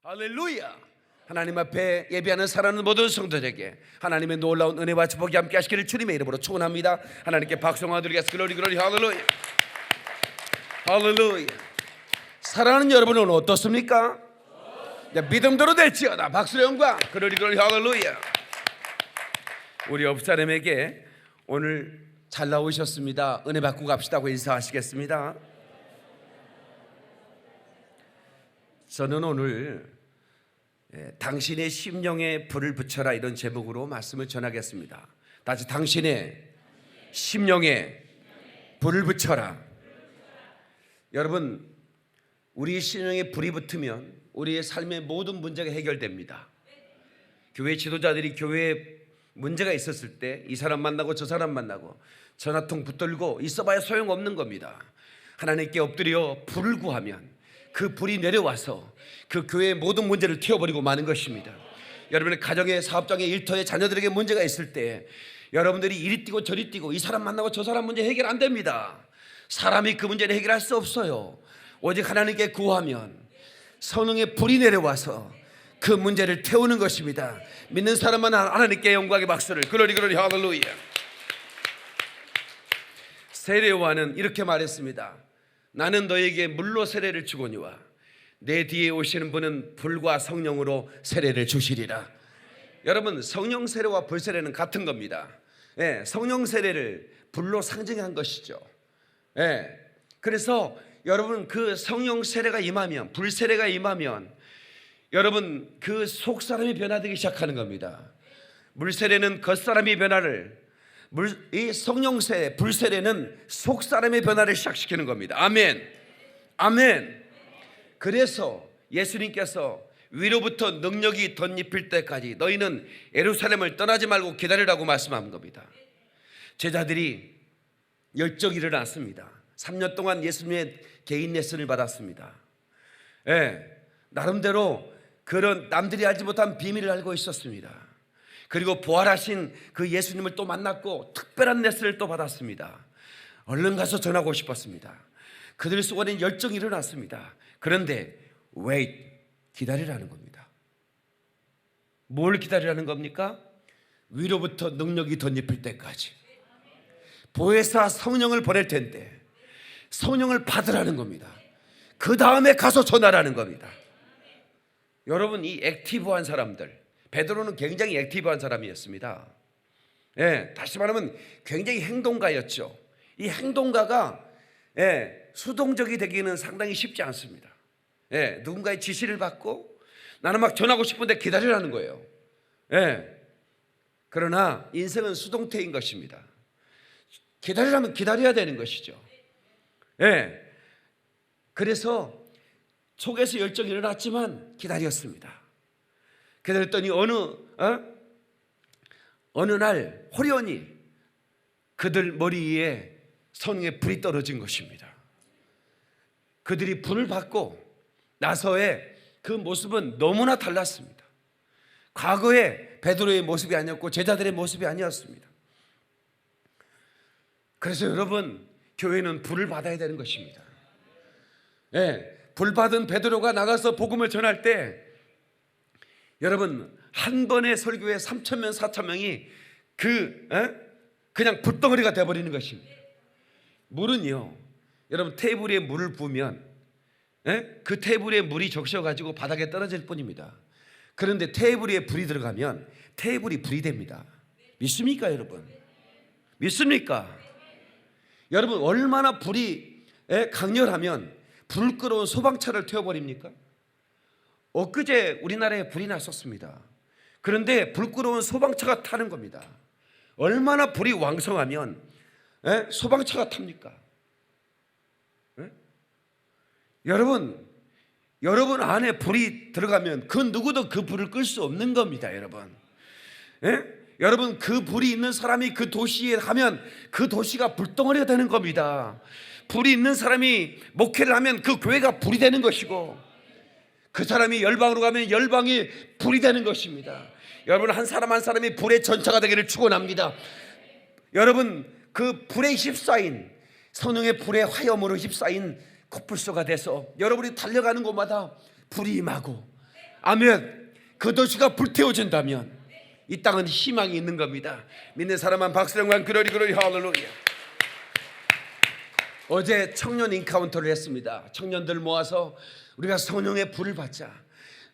할렐루야. 하나님 앞에 예배하는 사랑하는 모든 성도들에게 하나님의 놀라운 은혜와 축복이 함께 하시기를 주님의 이름으로 축원합니다. 하나님께 박수와 드리겠습니다. 글로리 할렐루야. 할렐루야. 사랑하는 여러분은 어떻습니까? 믿음대로 될지어다. 박수의 영광. 글로리 할렐루야. 우리 옆사람에게 오늘 잘 나오셨습니다. 은혜 받고 갑시다고 인사하시겠습니다. 저는 오늘 당신의 심령에 불을 붙여라 이런 제목으로 말씀을 전하겠습니다. 다시 당신의 심령에 불을 붙여라. 여러분, 우리 심령에 불이 붙으면 우리의 삶의 모든 문제가 해결됩니다. 교회 지도자들이 교회에 문제가 있었을 때 이 사람 만나고 저 사람 만나고 전화통 붙들고 있어봐야 소용없는 겁니다. 하나님께 엎드려 불을 구하면 그 불이 내려와서 그 교회의 모든 문제를 태워버리고 마는 것입니다. 여러분의 가정에, 사업장에, 일터에, 자녀들에게 문제가 있을 때 여러분들이 이리 뛰고 저리 뛰고 이 사람 만나고 저 사람 문제 해결 안 됩니다. 사람이 그 문제를 해결할 수 없어요. 오직 하나님께 구하면 성령의 불이 내려와서 그 문제를 태우는 것입니다. 믿는 사람만 하나님께 영광의 박수를. 글로리 할렐루야. 세례 요한은 이렇게 말했습니다. 나는 너에게 물로 세례를 주거니와 내 뒤에 오시는 분은 불과 성령으로 세례를 주시리라. 여러분, 성령 세례와 불 세례는 같은 겁니다. 성령 세례를 불로 상징한 것이죠. 그래서 여러분, 그 성령 세례가 임하면, 불 세례가 임하면 여러분 그 속사람이 변화되기 시작하는 겁니다. 물 세례는 겉사람이 변화를, 이 성령 세례, 불 세례는 속사람의 변화를 시작시키는 겁니다. 아멘. 아멘. 그래서 예수님께서 위로부터 능력이 덧입힐 때까지 너희는 예루살렘을 떠나지 말고 기다리라고 말씀한 겁니다. 제자들이 열정이 일어났습니다. 3년 동안 예수님의 개인 레슨을 받았습니다. 나름대로 그런 남들이 알지 못한 비밀을 알고 있었습니다. 그리고 부활하신 그 예수님을 또 만났고 특별한 레슨을 또 받았습니다. 얼른 가서 전하고 싶었습니다. 그들 속에는 열정이 일어났습니다. 그런데 wait, 기다리라는 겁니다. 뭘 기다리라는 겁니까? 위로부터 능력이 덧입힐 때까지. 보혜사 성령을 보낼 텐데 성령을 받으라는 겁니다. 그 다음에 가서 전하라는 겁니다. 여러분, 이 액티브한 사람들, 베드로는 굉장히 액티브한 사람이었습니다. 다시 말하면 굉장히 행동가였죠. 이 행동가가 수동적이 되기는 상당히 쉽지 않습니다. 누군가의 지시를 받고 나는 막 전하고 싶은데 기다리라는 거예요. 그러나 인생은 수동태인 것입니다. 기다리라면 기다려야 되는 것이죠. 그래서 속에서 열정이 일어났지만 기다렸습니다. 기다렸더니 어느 날 호련히 그들 머리 위에 성령의 불이 떨어진 것입니다. 그들이 불을 받고 나서의 그 모습은 너무나 달랐습니다. 과거의 베드로의 모습이 아니었고 제자들의 모습이 아니었습니다. 그래서 여러분, 교회는 불을 받아야 되는 것입니다. 불 받은 베드로가 나가서 복음을 전할 때 여러분, 한 번의 설교에 3,000명 4,000명이 그냥 불덩어리가 되어버리는 것입니다. 물은요, 여러분 테이블 위에 물을 부으면 그 테이블 위에 물이 적셔가지고 바닥에 떨어질 뿐입니다. 그런데 테이블 위에 불이 들어가면 테이블이 불이 됩니다. 믿습니까 여러분? 믿습니까? 여러분, 얼마나 불이 강렬하면 불 끄러운 소방차를 태워버립니까? 엊그제 우리나라에 불이 났었습니다. 그런데 불 끄러운 소방차가 타는 겁니다. 얼마나 불이 왕성하면 소방차가 탑니까? 여러분 안에 불이 들어가면 그 누구도 그 불을 끌 수 없는 겁니다. 여러분, 그 불이 있는 사람이 그 도시에 하면 그 도시가 불덩어리가 되는 겁니다. 불이 있는 사람이 목회를 하면 그 교회가 불이 되는 것이고, 그 사람이 열방으로 가면 열방이 불이 되는 것입니다. 여러분, 한 사람 한 사람이 불의 전차가 되기를 축원합니다. 여러분, 그 불에 휩싸인, 성령의 불의 화염으로 휩싸인 코뿔소가 돼서 여러분이 달려가는 곳마다 불이 임하고 아멘. 그 도시가 불태워진다면 이 땅은 희망이 있는 겁니다. 믿는 사람만 박수령만 그러리 할렐루야. 어제 청년 인카운터를 했습니다. 청년들 모아서 우리가 성령의 불을 받자.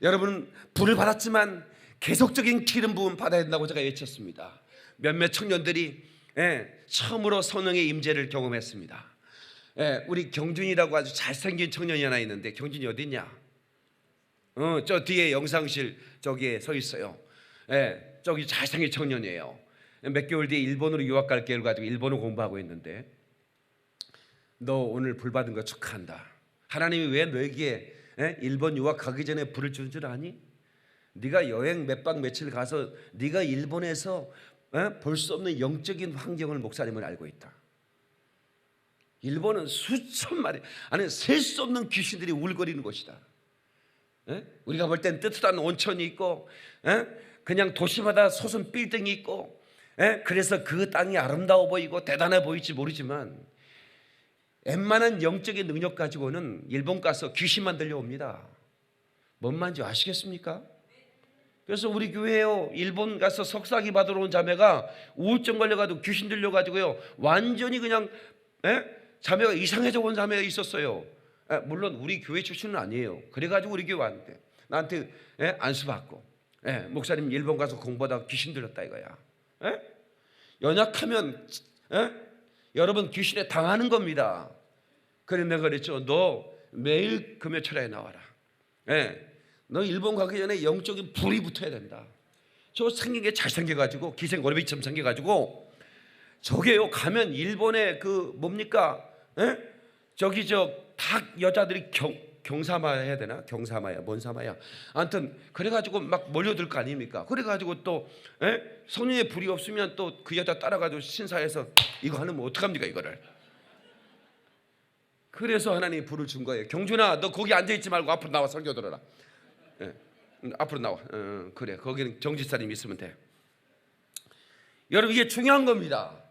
여러분, 불을 받았지만 계속적인 기름 부음 받아야 된다고 제가 외쳤습니다. 몇몇 청년들이 처음으로 성령의 임재를 경험했습니다. 우리 경준이라고 아주 잘생긴 청년이 하나 있는데, 경준이 어디 있냐? 저 뒤에 영상실 저기에 서 있어요. 저기 잘생긴 청년이에요. 몇 개월 뒤에 일본으로 유학 갈 계획을 가지고 일본어 공부하고 있는데, 너 오늘 불 받은 거 축하한다. 하나님이 왜 너에게 일본 유학 가기 전에 불을 준 줄 아니? 네가 여행 몇 박 며칠 가서 네가 일본에서 볼 수 없는 영적인 환경을 목사님은 알고 있다. 일본은 수천 마리, 아니 셀 수 없는 귀신들이 울거리는 곳이다. 우리가 볼 땐 뜨뜻한 온천이 있고 그냥 도시마다 솟은 빌딩이 있고 그래서 그 땅이 아름다워 보이고 대단해 보일지 모르지만 웬만한 영적인 능력 가지고는 일본 가서 귀신만 들려옵니다. 뭔 말인지 아시겠습니까? 그래서 우리 교회에요, 일본 가서 석사기 받으러 온 자매가 우울증 걸려가지고 귀신 들려가지고요 완전히 그냥 자매가 이상해져 온 자매가 있었어요. 물론 우리 교회 출신은 아니에요. 그래가지고 우리 교회 왔는데 나한테 안수받고 목사님 일본 가서 공부하다가 귀신 들렸다 이거야. 연약하면 여러분 귀신에 당하는 겁니다. 그래 내가 그랬죠. 너 매일 금요철에 나와라. 너 일본 가기 전에 영적인 불이 붙어야 된다. 저 생긴 게 잘생겨가지고 기생오래비처럼 생겨가지고 저게요 가면 일본의 그 뭡니까? 저기 저 닭 여자들이 경사마 해야 되나? 경사마야 뭔 사마야? 아무튼 그래가지고 막 몰려들 거 아닙니까? 그래가지고 또 성령의 불이 없으면 또 그 여자 따라가지고 신사에서 이거 하면 어떡합니까 이거를? 그래서 하나님이 불을 준 거예요. 경준아 너 거기 앉아있지 말고 앞으로 나와 설교 들어라. 앞으로 나와. 그래 거기는 정지사님이 있으면 돼. 여러분 이게 중요한 겁니다.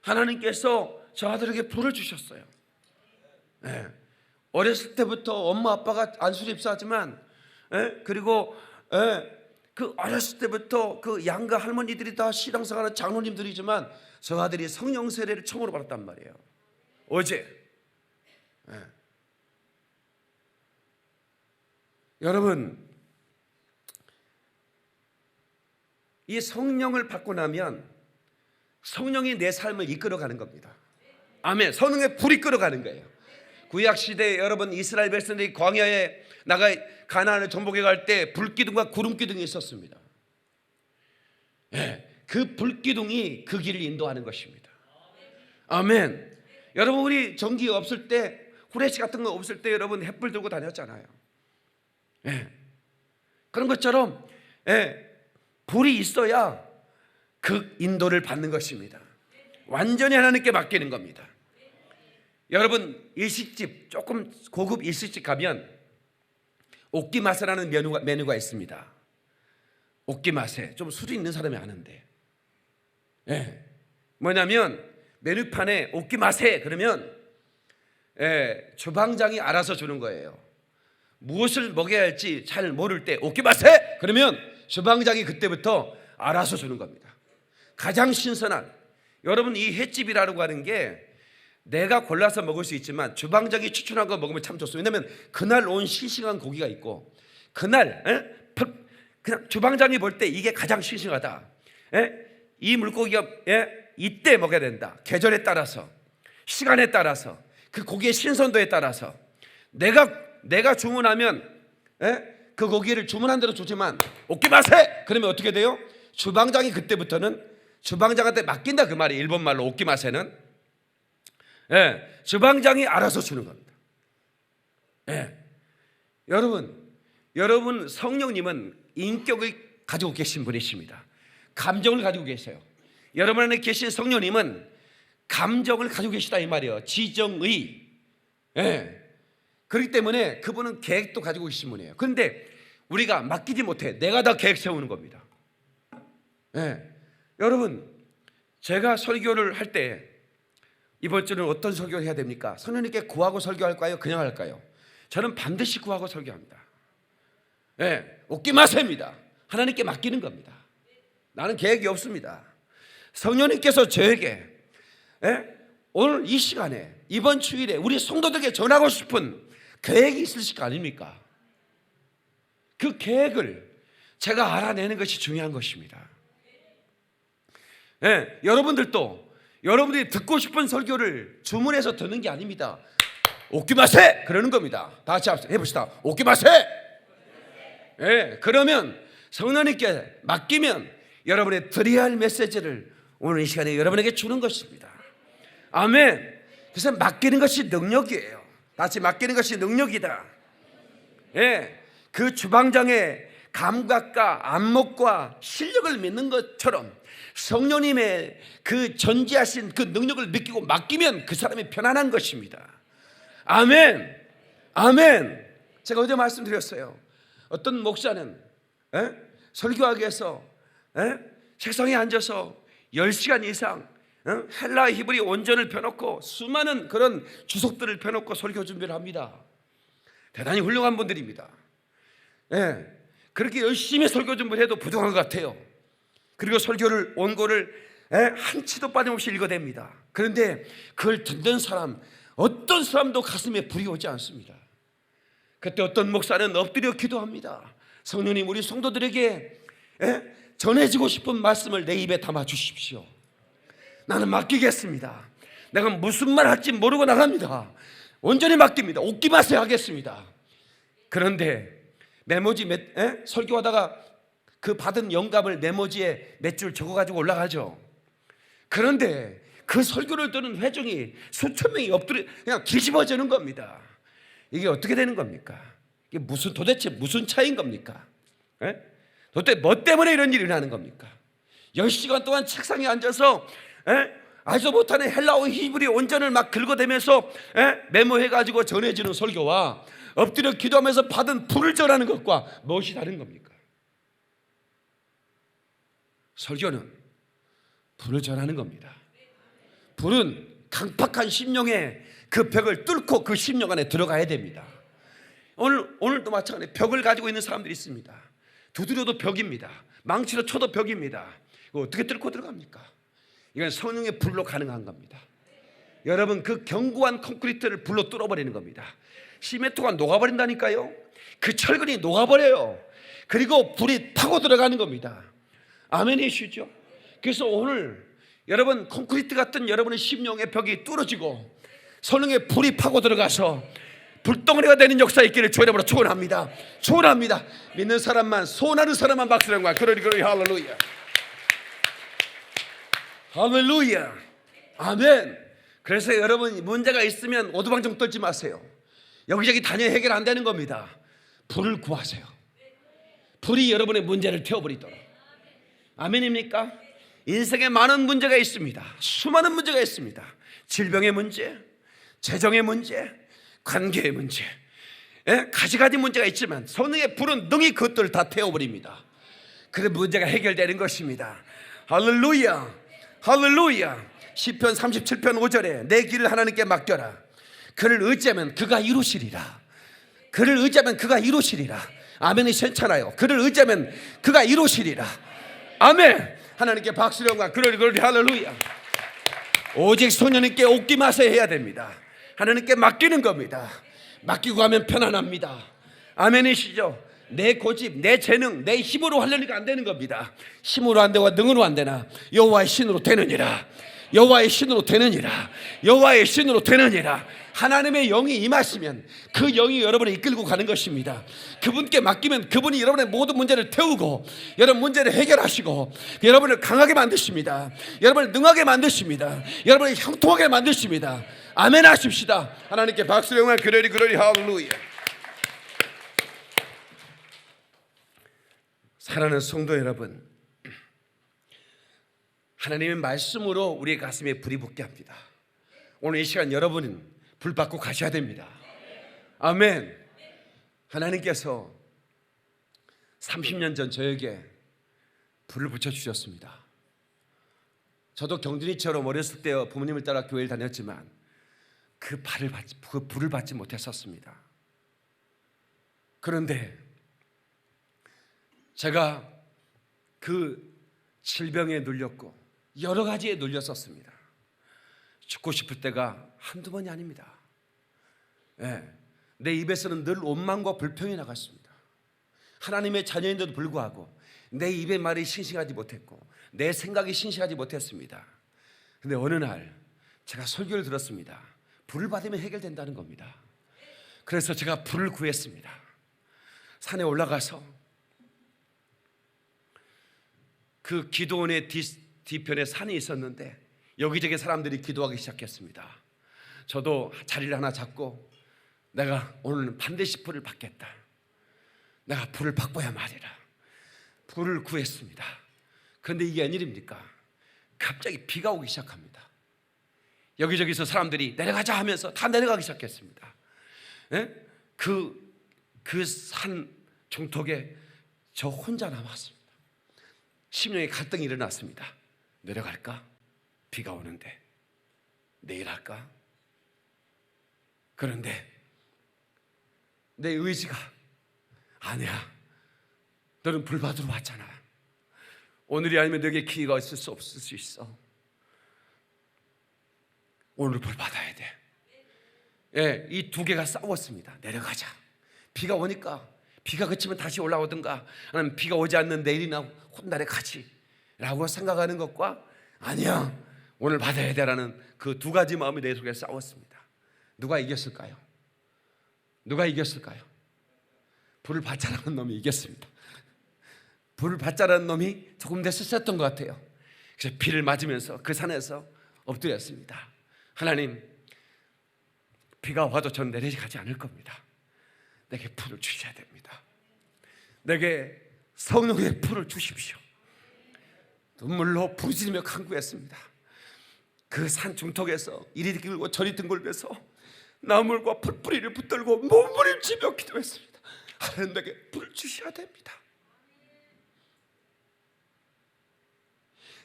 하나님께서 저 아들에게 불을 주셨어요. 어렸을 때부터 엄마 아빠가 안수를 입사하지만 그리고 그 어렸을 때부터 그 양가 할머니들이 다 신앙생활하는 장로님들이지만 저 아들이 성령 세례를 처음으로 받았단 말이에요. 어제. 여러분 이 성령을 받고 나면 성령이 내 삶을 이끌어가는 겁니다. 아멘. 성령의 불이 끌어가는 거예요. 구약 시대에 여러분 이스라엘 백성들이 광야에 나가 가나안을 정복해 갈 때 불기둥과 구름기둥이 있었습니다. 그 불기둥이 그 길을 인도하는 것입니다. 아멘. 여러분 우리 전기 없을 때 후레쉬 같은 거 없을 때 여러분 햇불 들고 다녔잖아요. 그런 것처럼 불이 있어야 그 인도를 받는 것입니다. 완전히 하나님께 맡기는 겁니다. 여러분 일식집 조금 고급 일식집 가면 옥기마세라는 메뉴가 있습니다. 옥기마세 좀 수도 있는 사람이 아는데 뭐냐면 메뉴판에 옥기마세 그러면 주방장이 알아서 주는 거예요. 무엇을 먹여야 할지 잘 모를 때 옥기마세 그러면 주방장이 그때부터 알아서 주는 겁니다. 가장 신선한 여러분 이 횟집이라고 하는 게 내가 골라서 먹을 수 있지만 주방장이 추천한 거 먹으면 참 좋습니다. 왜냐하면 그날 온 싱싱한 고기가 있고 그날 그냥 주방장이 볼 때 이게 가장 싱싱하다. 이 물고기가 이때 먹어야 된다. 계절에 따라서 시간에 따라서 그 고기의 신선도에 따라서 내가 주문하면 그 고기를 주문한 대로 주지만 옥기마세 그러면 어떻게 돼요? 주방장이 그때부터는 주방장한테 맡긴다 그 말이 일본 말로 옥기마세는 주방장이 알아서 주는 겁니다. 여러분 성령님은 인격을 가지고 계신 분이십니다. 감정을 가지고 계세요. 여러분 안에 계신 성령님은 감정을 가지고 계시다 이 말이에요. 지정의. 그렇기 때문에 그분은 계획도 가지고 계신 분이에요. 그런데 우리가 맡기지 못해. 내가 다 계획 세우는 겁니다. 여러분 제가 설교를 할 때 이번 주는 어떤 설교를 해야 됩니까? 성령님께 구하고 설교할까요? 그냥 할까요? 저는 반드시 구하고 설교합니다. 예, 웃기 마세입니다. 하나님께 맡기는 겁니다. 나는 계획이 없습니다. 성령님께서 저에게 오늘 이 시간에 이번 주일에 우리 성도들에게 전하고 싶은 계획이 있으실 거 아닙니까? 그 계획을 제가 알아내는 것이 중요한 것입니다. 여러분들도 여러분들이 듣고 싶은 설교를 주문해서 듣는 게 아닙니다. 웃기 마세! 그러는 겁니다. 다 같이 해봅시다. 웃기 마세! 그러면 성령님께 맡기면 여러분의 드려야 할 메시지를 오늘 이 시간에 여러분에게 주는 것입니다. 아멘. 그래서 맡기는 것이 능력이에요. 다시 맡기는 것이 능력이다. 그 주방장의 감각과 안목과 실력을 믿는 것처럼 성령님의 그 전지하신 그 능력을 믿기고 맡기면 그 사람이 편안한 것입니다. 아멘. 아멘. 제가 어제 말씀드렸어요. 어떤 목사는 설교하기 위해서 책상에 앉아서 10시간 이상 헬라 히브리 원전을 펴놓고 수많은 그런 주석들을 펴놓고 설교 준비를 합니다. 대단히 훌륭한 분들입니다. 그렇게 열심히 설교 준비를 해도 부족한 것 같아요. 그리고 설교를 원고를 한치도 빠짐없이 읽어댑니다. 그런데 그걸 듣는 사람, 어떤 사람도 가슴에 불이 오지 않습니다. 그때 어떤 목사는 엎드려 기도합니다. 성령님, 우리 성도들에게 전해지고 싶은 말씀을 내 입에 담아 주십시오. 나는 맡기겠습니다. 내가 무슨 말 할지 모르고 나갑니다. 온전히 맡깁니다. 웃기 마세요 하겠습니다. 그런데 메모지 설교하다가 그 받은 영감을 메모지에 몇 줄 적어가지고 올라가죠. 그런데 그 설교를 듣는 회중이 수천 명이 엎드려 그냥 뒤집어지는 겁니다. 이게 어떻게 되는 겁니까? 이게 도대체 무슨 차이인 겁니까? 도대체 뭐 때문에 이런 일이 일어나는 겁니까? 10시간 동안 책상에 앉아서 알지 못하는 헬라어 히브리 원전을 막 긁어대면서 메모해가지고 전해지는 설교와 엎드려 기도하면서 받은 불을 전하는 것과 무엇이 다른 겁니까? 설교는 불을 전하는 겁니다. 불은 강팍한 심령의 그 벽을 뚫고 그 심령 안에 들어가야 됩니다. 오늘도 마찬가지로 벽을 가지고 있는 사람들이 있습니다. 두드려도 벽입니다. 망치로 쳐도 벽입니다. 이거 어떻게 뚫고 들어갑니까? 이건 성령의 불로 가능한 겁니다. 여러분, 그 견고한 콘크리트를 불로 뚫어버리는 겁니다. 시멘트가 녹아버린다니까요. 그 철근이 녹아버려요. 그리고 불이 파고 들어가는 겁니다. 아멘이시죠? 그래서 오늘 여러분, 콘크리트 같은 여러분의 심령의 벽이 뚫어지고 성령의 불이 파고 들어가서 불덩어리가 되는 역사 있기를 주의 이름으로 축원합니다. 축원합니다. 믿는 사람만, 소원하는 사람만 박수를 한 거야. 그러니 할렐루야. 할렐루야. 아멘. 그래서 여러분, 문제가 있으면 오두방정 떨지 마세요. 여기저기 다녀 해결 안 되는 겁니다. 불을 구하세요. 불이 여러분의 문제를 태워버리도록. 아멘입니까? 인생에 많은 문제가 있습니다. 수많은 문제가 있습니다. 질병의 문제, 재정의 문제, 관계의 문제, 가지가지 문제가 있지만 성령의 불은 능히 그것들을 다 태워버립니다. 그래서 문제가 해결되는 것입니다. 할렐루야. 할렐루야. 시편 37편 5절에 내 길을 하나님께 맡겨라. 그를 의지하면 그가 이루시리라. 그를 의지하면 그가 이루시리라. 아멘이 괜찮아요. 그를 의지하면 그가 이루시리라. 아멘. 하나님께 박수를 영광. 그러리 할렐루야. 오직 소년님께 옷기 마세 해야 됩니다. 하나님께 맡기는 겁니다. 맡기고 하면 편안합니다. 아멘이시죠? 내 고집, 내 재능, 내 힘으로 하려니까 안 되는 겁니다. 힘으로 안 되고 능으로 안 되나 여호와의 신으로 되느니라. 여호와의 신으로 되느니라. 여호와의 신으로 되느니라. 하나님의 영이 임하시면 그 영이 여러분을 이끌고 가는 것입니다. 그분께 맡기면 그분이 여러분의 모든 문제를 태우고 여러분 문제를 해결하시고 여러분을 강하게 만드십니다. 여러분을 능하게 만드십니다. 여러분을 형통하게 만드십니다. 아멘 하십시다. 하나님께 박수를 영광. 그러리 할렐루야. 사랑하는 성도 여러분, 하나님의 말씀으로 우리의 가슴에 불이 붙게 합니다. 오늘 이 시간 여러분은 불 받고 가셔야 됩니다. 아멘. 하나님께서 30년 전 저에게 불을 붙여주셨습니다. 저도 경준이처럼 어렸을 때 부모님을 따라 교회를 다녔지만 그 불을 받지 못했었습니다. 그런데 제가 그 질병에 눌렸고 여러 가지에 눌렸었습니다. 죽고 싶을 때가 한두 번이 아닙니다. 내 입에서는 늘 원망과 불평이 나갔습니다. 하나님의 자녀인데도 불구하고 내 입의 말이 싱싱하지 못했고 내 생각이 싱싱하지 못했습니다. 근데 어느 날 제가 설교를 들었습니다. 불을 받으면 해결된다는 겁니다. 그래서 제가 불을 구했습니다. 산에 올라가서 그 기도원의 뒤편에 산이 있었는데 여기저기 사람들이 기도하기 시작했습니다. 저도 자리를 하나 잡고 내가 오늘은 반드시 불을 받겠다. 내가 불을 받고야 말이라. 불을 구했습니다. 그런데 이게 웬일입니까? 갑자기 비가 오기 시작합니다. 여기저기서 사람들이 내려가자 하면서 다 내려가기 시작했습니다. 그 산 중턱에 저 혼자 남았습니다. 심령의 갈등이 일어났습니다. 내려갈까? 비가 오는데. 내일 할까? 그런데 내 의지가 아니야. 너는 불 받으러 왔잖아. 오늘이 아니면 너에게 기회가 있을 수 없을 수 있어. 오늘 불 받아야 돼. 이 두 개가 싸웠습니다. 내려가자. 비가 오니까 비가 그치면 다시 올라오든가 아니면 비가 오지 않는 내일이나 훗날에 가지 라고 생각하는 것과 아니야 오늘 받아야 돼라는 그 두 가지 마음이 내 속에 싸웠습니다. 누가 이겼을까요? 누가 이겼을까요? 불을 받자라는 놈이 이겼습니다. 불을 받자라는 놈이 조금 더 셌었던 것 같아요. 그래서 비를 맞으면서 그 산에서 엎드렸습니다. 하나님, 비가 와도 전 내려가지 않을 겁니다. 내게 불을 주셔야 됩니다. 내게 성령의 불을 주십시오. 눈물로 부르짖으며 간구했습니다. 그 산 중턱에서 이리 들고 저리 뒹굴면서 나물과 풀뿌리를 붙들고 몸부림치며 기도했습니다. 하나님, 내게 불을 주셔야 됩니다.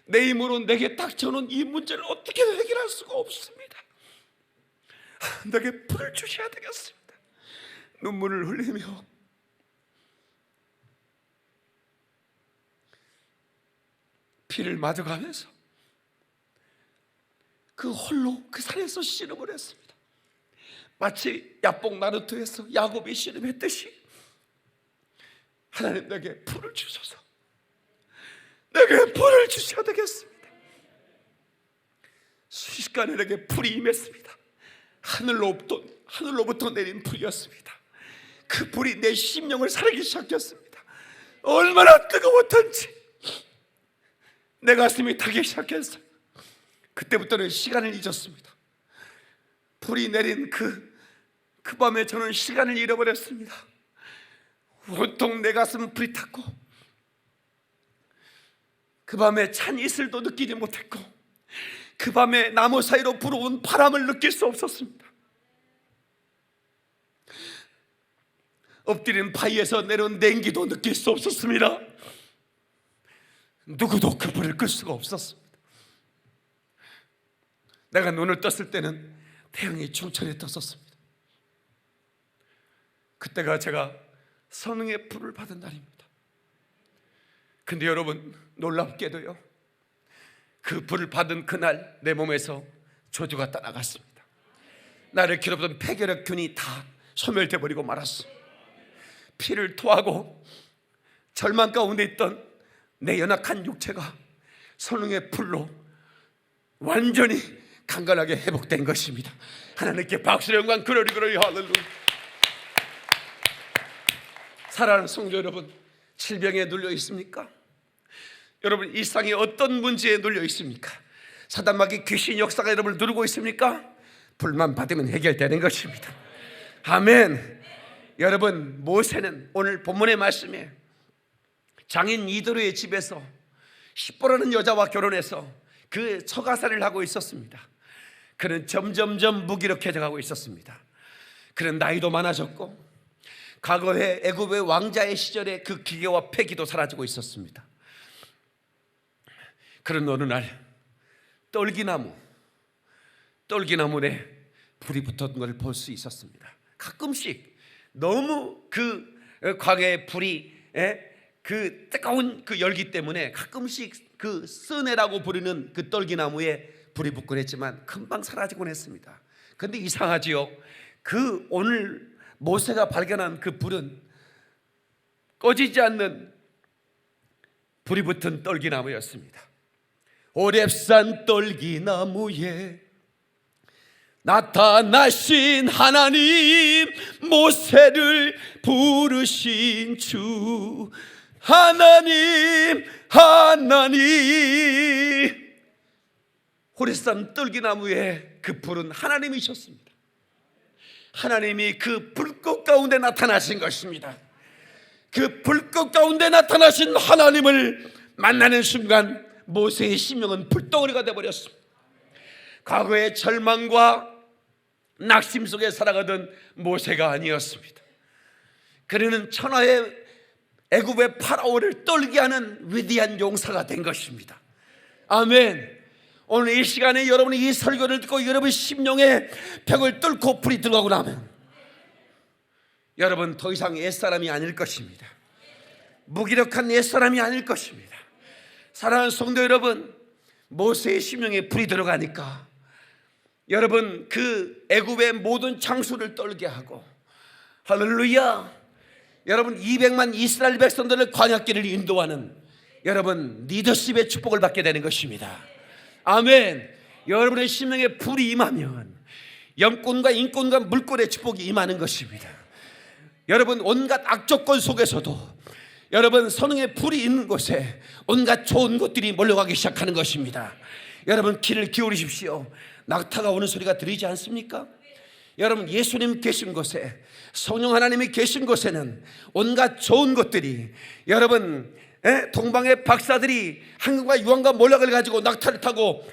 내 힘으로 내게 닥쳐오는 이 문제를 어떻게 해결할 수가 없습니다. 내게 불을 주셔야 되겠습니다. 눈물을 흘리며 비를 맞아가면서 그 홀로 그 산에서 씨름을 했습니다. 마치 야뽕 나루토에서 야곱이 씨름했듯이 하나님, 내게 불을 주소서. 내게 불을 주셔야 되겠습니다. 순식간에 내게 불이 임했습니다. 하늘로부터 내린 불이었습니다. 그 불이 내 심령을 사르기 시작했습니다. 얼마나 뜨거웠던지 내 가슴이 타기 시작했어요. 그때부터는 시간을 잊었습니다. 불이 내린 그 밤에 저는 시간을 잃어버렸습니다. 온통 내 가슴은 불이 탔고 그 밤에 찬 이슬도 느끼지 못했고 그 밤에 나무 사이로 불어온 바람을 느낄 수 없었습니다. 엎드린 바위에서 내려온 냉기도 느낄 수 없었습니다. 누구도 그 불을 끌 수가 없었습니다. 내가 눈을 떴을 때는 태양이 충천에 떴었습니다. 그때가 제가 성령의 불을 받은 날입니다. 근데 여러분, 놀랍게도요, 그 불을 받은 그날 내 몸에서 저주가 떠나갔습니다. 나를 괴롭던 폐결핵균이 다 소멸돼 버리고 말았어. 피를 토하고 절망 가운데 있던 내 연약한 육체가 성령의 불로 완전히 강건하게 회복된 것입니다. 하나님께 박수, 영광, 그러리 할렐루야. 사랑하는 성도 여러분, 질병에 눌려 있습니까? 여러분, 일상에 어떤 문제에 눌려 있습니까? 사단마귀 귀신 역사가 여러분을 누르고 있습니까? 불만 받으면 해결되는 것입니다. 아멘. 여러분, 모세는 오늘 본문의 말씀에 장인 이도르의 집에서 십보라는 여자와 결혼해서 그 처가살이를 하고 있었습니다. 그는 점점점 무기력해져 가고 있었습니다. 그는 나이도 많아졌고 과거에 애굽의 왕자의 시절에 그 기계와 패기도 사라지고 있었습니다. 그런 어느 날 떨기나무에 불이 붙었던 걸 볼 수 있었습니다. 가끔씩 너무 그 광야의 불이 그 뜨거운 그 열기 때문에 가끔씩 그 스네라고 부르는 그 떨기나무에 불이 붙곤 했지만 금방 사라지곤 했습니다. 그런데 이상하지요. 그 오늘 모세가 발견한 그 불은 꺼지지 않는 불이 붙은 떨기나무였습니다. 호렙산 떨기나무에 나타나신 하나님, 모세를 부르신 주 하나님, 하나님. 호렙산 떨기나무의 그 불은 하나님이셨습니다. 하나님이 그 불꽃 가운데 나타나신 것입니다. 그 불꽃 가운데 나타나신 하나님을 만나는 순간 모세의 심령은 불덩어리가 되어버렸습니다. 과거의 절망과 낙심 속에 살아가던 모세가 아니었습니다. 그는 천하의 애굽의 파라오를 떨게 하는 위대한 용사가 된 것입니다. 아멘. 오늘 이 시간에 여러분이 이 설교를 듣고 여러분 심령의 벽을 뚫고 불이 들어가고 나면 여러분 더 이상 옛사람이 아닐 것입니다. 무기력한 옛사람이 아닐 것입니다. 사랑하는 성도 여러분, 모세의 심령에 불이 들어가니까 여러분 그 애굽의 모든 장수를 떨게 하고, 할렐루야, 여러분 200만 이스라엘 백성들을 광야길을 인도하는 여러분 리더십의 축복을 받게 되는 것입니다. 아멘. 여러분의 심령에 불이 임하면 영권과 인권과 물권의 축복이 임하는 것입니다. 여러분 온갖 악조건 속에서도 여러분 성령의 불이 있는 곳에 온갖 좋은 것들이 몰려가기 시작하는 것입니다. 여러분 귀를 기울이십시오. 낙타가 오는 소리가 들리지 않습니까? 여러분 예수님 계신 곳에, 성령 하나님이 계신 곳에는 온갖 좋은 것들이, 여러분 동방의 박사들이 황금과 유황과 몰락을 가지고 낙타를 타고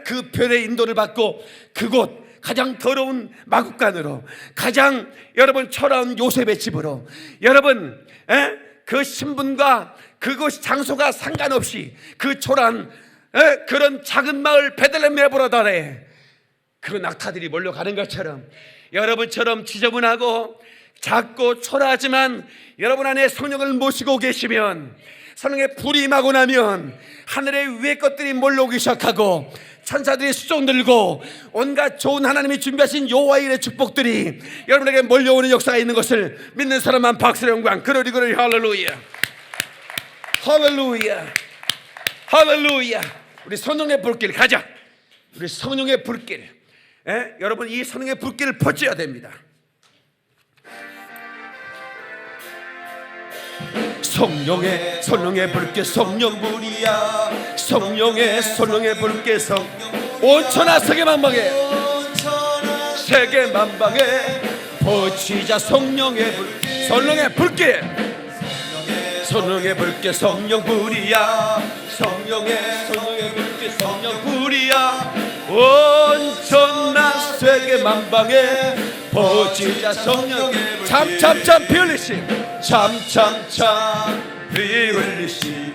그 별의 인도를 받고 그곳 가장 더러운 마국간으로, 가장 여러분 초라한 요셉의 집으로, 여러분 그 신분과 그곳 장소가 상관없이 그 초라한 그런 작은 마을 베들레헴 에브라다에 그 낙타들이 몰려가는 것처럼 여러분처럼 지저분하고 작고 초라하지만 여러분 안에 성령을 모시고 계시면, 성령의 불이 임하고 나면 하늘의 위의 것들이 몰려오기 시작하고 천사들이 수종 들고 온갖 좋은 하나님이 준비하신 여호와의 일의 축복들이 여러분에게 몰려오는 역사가 있는 것을 믿는 사람만 박수의 영광. 그러리 그러리. 할렐루야, 할렐루야, 할렐루야. 우리 성령의 불길 가자. 우리 성령의 불길, 여러분 이 성령의 불길을 퍼져야 됩니다. 성령의 불길, 성령불이야. 성령의 불길, 온천하 세계만방에 퍼지자. 성령의 불길, 성령의 불길, 성령불이야. 성령의 불길, 성령불이야. 온천하 세계만방에 퍼지자. 성령의 불길. 참참참 피 흘리심, 참참참 피 흘리심.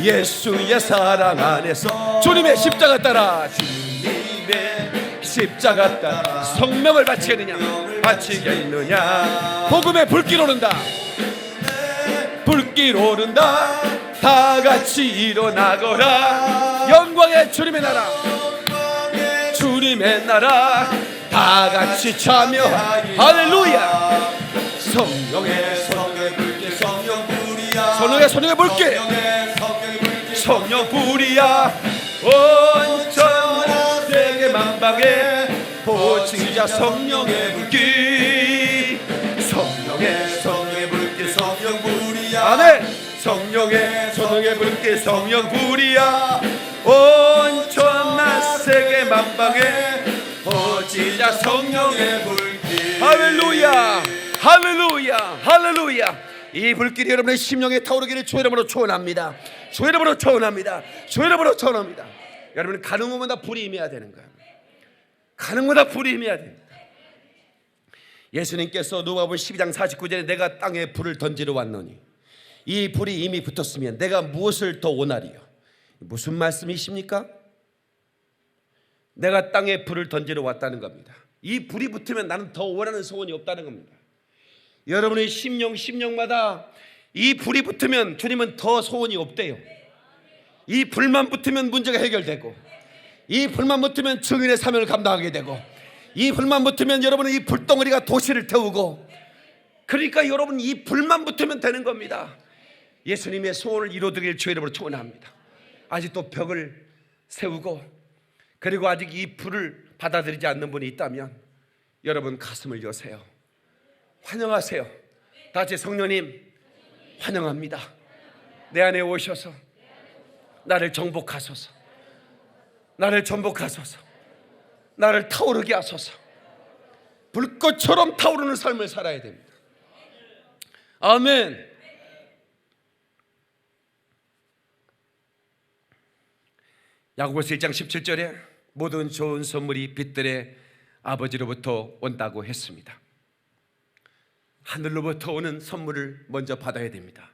예수의 사랑 안에서 주님의 십자가 따라, 주님의 십자가 따라 성명을 바치겠느냐. 복음의 불길 오른다, 불길 오른다. 다 같이 일어나거라. 영광의 주님의 나라, 주님의 나라 다 같이 참여하리. 할렐루야. 성령의 불길, 성령불이야. 성령의 불길, 성령불이야. 온천하 세계만방에 퍼지자. 성령의 불길, 성령의 불길, 성령불이야. 아멘. 성령의 불길, 성령불이야. 온천하 세계만방에 퍼지자. 성령의 불길. 할렐루야, 할렐루야, 할렐루야. 이 불길이 여러분의 심령에 타오르기를 주의 이름으로 축원합니다. 주의 이름으로 축원합니다. 주의 이름으로 축원합니다. 여러분 가는 곳마다 불이 임해야 되는 거예요. 가는 곳마다 불이 임해야 됩니다. 예수님께서 누가복음 12장 49절에 내가 땅에 불을 던지러 왔노니 이 불이 이미 붙었으면 내가 무엇을 더 원하리요? 무슨 말씀이십니까? 내가 땅에 불을 던지러 왔다는 겁니다. 이 불이 붙으면 나는 더 원하는 소원이 없다는 겁니다. 여러분의 심령마다 이 불이 붙으면 주님은 더 소원이 없대요. 이 불만 붙으면 문제가 해결되고, 이 불만 붙으면 증인의 사명을 감당하게 되고, 이 불만 붙으면 여러분은 이 불덩어리가 도시를 태우고, 그러니까 여러분 이 불만 붙으면 되는 겁니다. 예수님의 소원을 이루어드릴 주의 이름으로 축원합니다. 아직도 벽을 세우고 그리고 아직 이 불을 받아들이지 않는 분이 있다면 여러분 가슴을 여세요. 환영하세요. 다 같이 성령님 환영합니다. 내 안에 오셔서 나를 정복하소서. 나를 전복하소서. 나를 타오르게 하소서. 불꽃처럼 타오르는 삶을 살아야 됩니다. 아멘. 야고보서 1장 17절에 모든 좋은 선물이 빛들의 아버지로부터 온다고 했습니다. 하늘로부터 오는 선물을 먼저 받아야 됩니다.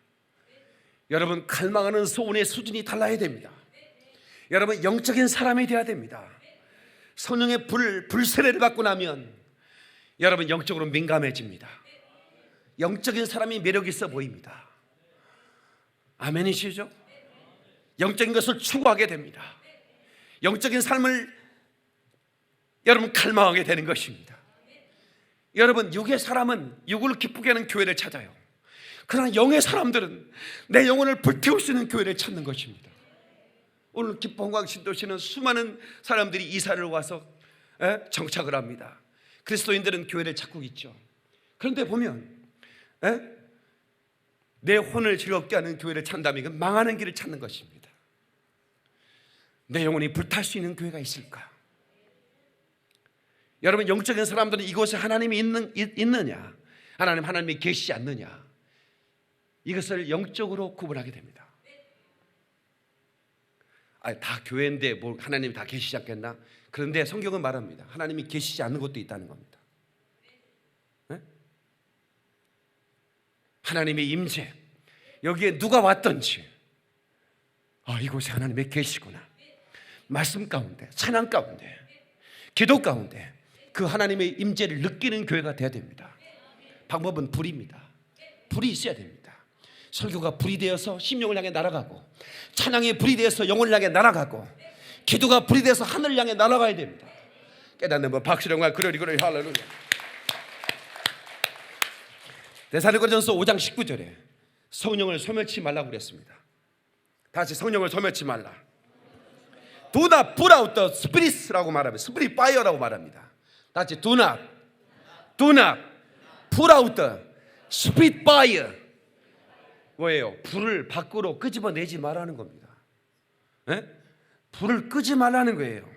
여러분 갈망하는 소원의 수준이 달라야 됩니다. 여러분 영적인 사람이 되어야 됩니다. 성령의 불세례를 받고 나면 여러분 영적으로 민감해집니다. 영적인 사람이 매력 있어 보입니다. 아멘이시죠? 영적인 것을 추구하게 됩니다. 영적인 삶을 여러분 갈망하게 되는 것입니다. 여러분 육의 사람은 육을 기쁘게 하는 교회를 찾아요. 그러나 영의 사람들은 내 영혼을 불태울 수 있는 교회를 찾는 것입니다. 오늘 기쁨광 신도시는 수많은 사람들이 이사를 와서 정착을 합니다. 그리스도인들은 교회를 찾고 있죠. 그런데 보면 내 혼을 즐겁게 하는 교회를 찾는다면 이건 망하는 길을 찾는 것입니다. 내 영혼이 불탈 수 있는 교회가 있을까? 여러분 영적인 사람들은 이곳에 하나님이 있느냐, 하나님이 계시지 않느냐, 이것을 영적으로 구분하게 됩니다. 다 교회인데 뭐 하나님이 다 계시지 않겠나? 그런데 성경은 말합니다. 하나님이 계시지 않는 것도 있다는 겁니다. 네? 하나님의 임재, 여기에 누가 왔든지 이곳에 하나님이 계시구나. 말씀 가운데, 찬양 가운데, 기도 가운데 그 하나님의 임재를 느끼는 교회가 되어야 됩니다. 방법은 불입니다. 불이 있어야 됩니다. 설교가 불이 되어서 심령을 향해 날아가고, 찬양이 불이 되어서 영혼을 향해 날아가고, 기도가 불이 되어서 하늘을 향해 날아가야 됩니다. 깨닫는 분 박수령과 그러리 할렐루야. 데살로니가전서 5장 19절에 성령을 소멸치 말라고 그랬습니다. 다시 성령을 소멸치 말라. Do not put out the spirits라고 말합니다. Spirit fire라고 말합니다. 다시 do not put out the spirit fire. 뭐예요? 불을 밖으로 끄집어내지 말라는 겁니다. 불을 끄지 말라는 거예요.